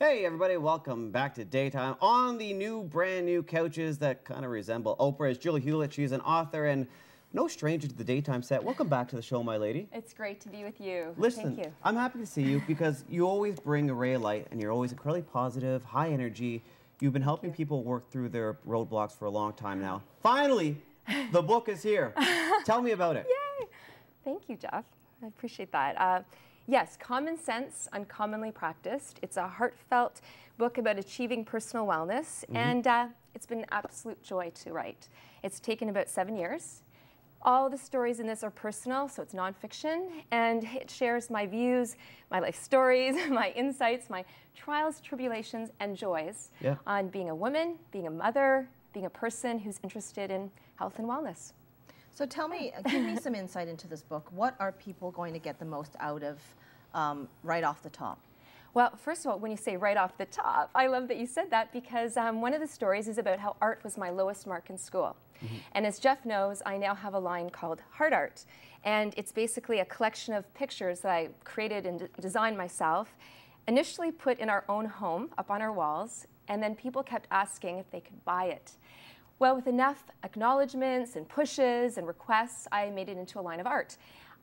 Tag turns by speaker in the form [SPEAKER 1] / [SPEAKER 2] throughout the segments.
[SPEAKER 1] Hey everybody, welcome back to Daytime. On the brand new couches that kind of resemble Oprah is Julie Hewlett. She's an author and no stranger to the Daytime set. Welcome back to the show, my lady.
[SPEAKER 2] It's great to be with you.
[SPEAKER 1] Listen,
[SPEAKER 2] Thank you.
[SPEAKER 1] I'm happy to see you because you always bring a ray of light and you're always incredibly positive, high energy. You've been helping people work through their roadblocks for a long time now. Finally, the book is here. Tell me about it.
[SPEAKER 2] Yay! Thank you, Jeff. I appreciate that. Yes, Common Sense, Uncommonly Practiced. It's a heartfelt book about achieving personal wellness, and it's been an absolute joy to write. It's taken about 7 years. All the stories in this are personal, so it's nonfiction, and it shares my views, my life stories, my insights, my trials, tribulations, and joys on being a woman, being a mother, being a person who's interested in health and wellness.
[SPEAKER 3] So tell me, give me some insight into this book. What are people going to get the most out of right off the top?
[SPEAKER 2] Well, first of all, when you say right off the top, I love that you said that because one of the stories is about how art was my lowest mark in school. And as Jeff knows, I now have a line called Heart Art. And it's basically a collection of pictures that I created and designed myself, initially put in our own home, up on our walls, and then people kept asking if they could buy it. Well, with enough acknowledgements and pushes and requests, I made it into a line of art.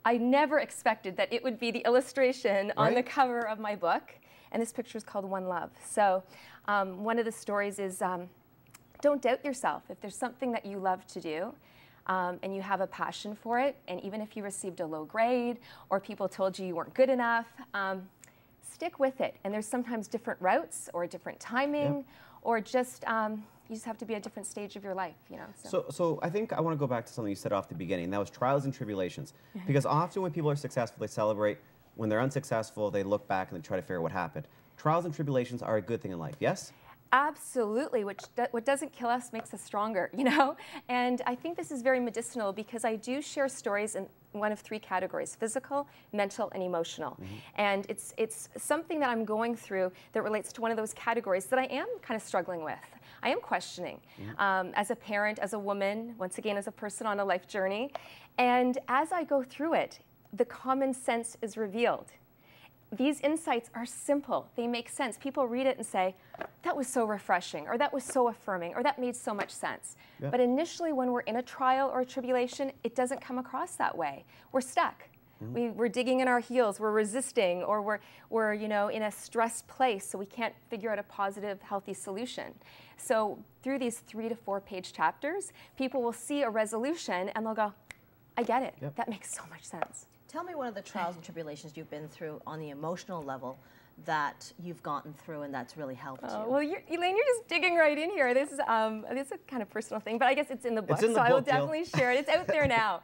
[SPEAKER 2] I never expected that it would be the illustration on the cover of my book, and this picture is called One Love. So one of the stories is don't doubt yourself. If there's something that you love to do and you have a passion for it, and even if you received a low grade or people told you weren't good enough, stick with it. And there's sometimes different routes or different timing or just you just have to be at a different stage of your life, you know.
[SPEAKER 1] So I think I want to go back to something you said off the beginning. That was trials and tribulations. Because often when people are successful, they celebrate. When they're unsuccessful, they look back and they try to figure out what happened. Trials and tribulations are a good thing in life, yes?
[SPEAKER 2] Absolutely. What doesn't kill us makes us stronger, you know? And I think this is very medicinal because I do share stories in one of three categories: physical, mental, and emotional. And it's something that I'm going through that relates to one of those categories that I am kind of struggling with. I am questioning as a parent, as a woman, once again, as a person on a life journey. And as I go through it, the common sense is revealed. These insights are simple. They make sense. People read it and say, that was so refreshing, or that was so affirming, or that made so much sense. But initially, when we're in a trial or a tribulation, it doesn't come across that way. We're stuck. We're digging in our heels, we're resisting, or we're you know, in a stressed place, so we can't figure out a positive, healthy solution. So through these 3 to 4 page chapters, people will see a resolution and they'll go, I get it. That makes so much sense.
[SPEAKER 3] Tell me one of the trials and tribulations you've been through on the emotional level that you've gotten through and that's really helped you.
[SPEAKER 2] Well, Elaine, you're just digging right in here. This is a kind of personal thing, but I guess it's in the book,
[SPEAKER 1] so
[SPEAKER 2] I will definitely share it. It's out there now.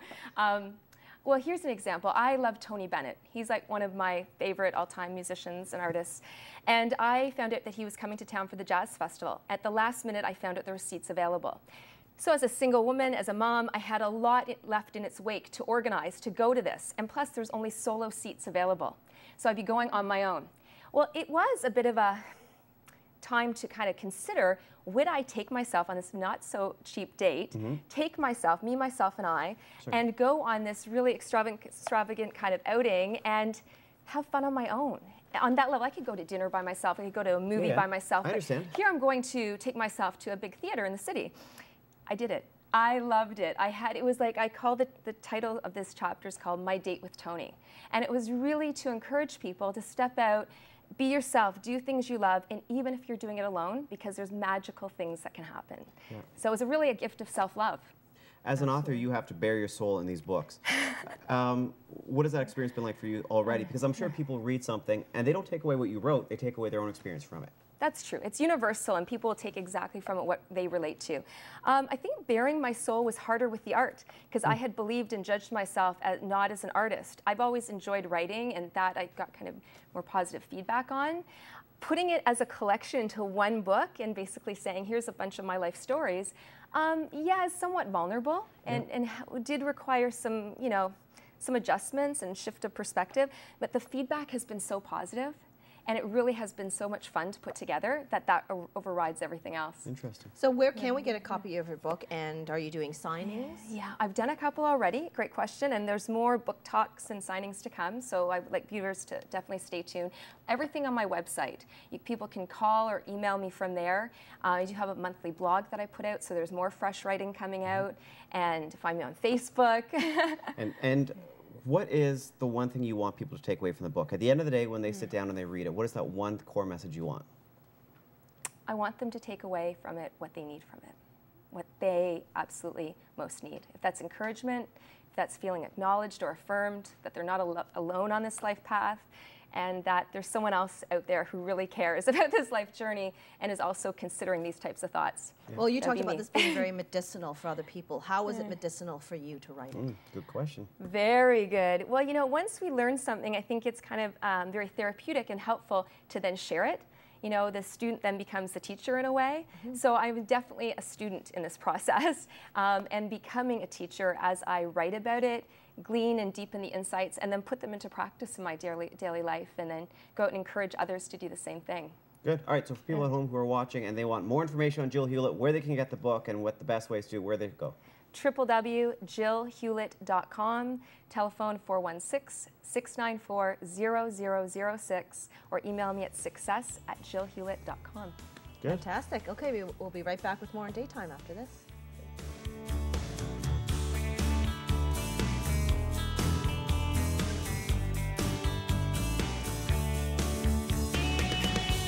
[SPEAKER 2] Well, here's an example. I love Tony Bennett. He's like one of my favorite all-time musicians and artists. And I found out that he was coming to town for the Jazz Festival. At the last minute, I found out there were seats available. So as a single woman, as a mom, I had a lot left in its wake to organize, to go to this. And plus, there's only solo seats available. So I'd be going on my own. Well, it was a bit of a time to kind of consider, would I take myself on this not so cheap date, take myself, me, myself, and I, and go on this really extravagant kind of outing and have fun on my own? On that level, I could go to dinner by myself, I could go to a movie by myself.
[SPEAKER 1] I understand.
[SPEAKER 2] Here I'm going to take myself to a big theater in the city. I did it. I loved it. It was like, I called it, the title of this chapter is called My Date with Tony. And it was really to encourage people to step out, be yourself, do things you love, and even if you're doing it alone, because there's magical things that can happen. So it was really a gift of self-love.
[SPEAKER 1] As an author, you have to bare your soul in these books. What has that experience been like for you already? Because I'm sure people read something and they don't take away what you wrote, they take away their own experience from it.
[SPEAKER 2] That's true. It's universal, and people will take exactly from it what they relate to. I think bearing my soul was harder with the art, because I had believed and judged myself not as an artist. I've always enjoyed writing, and that I got kind of more positive feedback on. Putting it as a collection into one book and basically saying, here's a bunch of my life stories, yeah, is somewhat vulnerable, and did require some, you know, some adjustments and shift of perspective, but the feedback has been so positive. And it really has been so much fun to put together that overrides everything else.
[SPEAKER 1] Interesting.
[SPEAKER 3] So where can we get a copy of your book, and are you doing signings?
[SPEAKER 2] Yeah, I've done a couple already. Great question. And there's more book talks and signings to come. So I would like viewers to definitely stay tuned. Everything on my website. People can call or email me from there. I do have a monthly blog that I put out, so there's more fresh writing coming out. And find me on Facebook.
[SPEAKER 1] and what is the one thing you want people to take away from the book? At the end of the day, when they sit down and they read it, what is that one core message you want?
[SPEAKER 2] I want them to take away from it what they need from it, what they absolutely most need. If that's encouragement, if that's feeling acknowledged or affirmed, that they're not alone on this life path, and that there's someone else out there who really cares about this life journey and is also considering these types of thoughts.
[SPEAKER 3] Yeah. Well, you talked about this being very medicinal for other people. How is it medicinal for you to write it?
[SPEAKER 1] Good question.
[SPEAKER 2] Very good. Well, you know, once we learn something, I think it's kind of very therapeutic and helpful to then share it. You know, the student then becomes the teacher in a way. So I'm definitely a student in this process and becoming a teacher as I write about it, glean and deepen the insights, and then put them into practice in my daily life, and then go out and encourage others to do the same thing.
[SPEAKER 1] Good. All right, so for people at home who are watching and they want more information on Jill Hewlett, where they can get the book and what the best ways to do, where they go. www.jillhewlett.com, telephone 416-694-0006, or email me at success@jillhewlett.com.
[SPEAKER 3] Fantastic. Okay, we'll be right back with more in Daytime after this.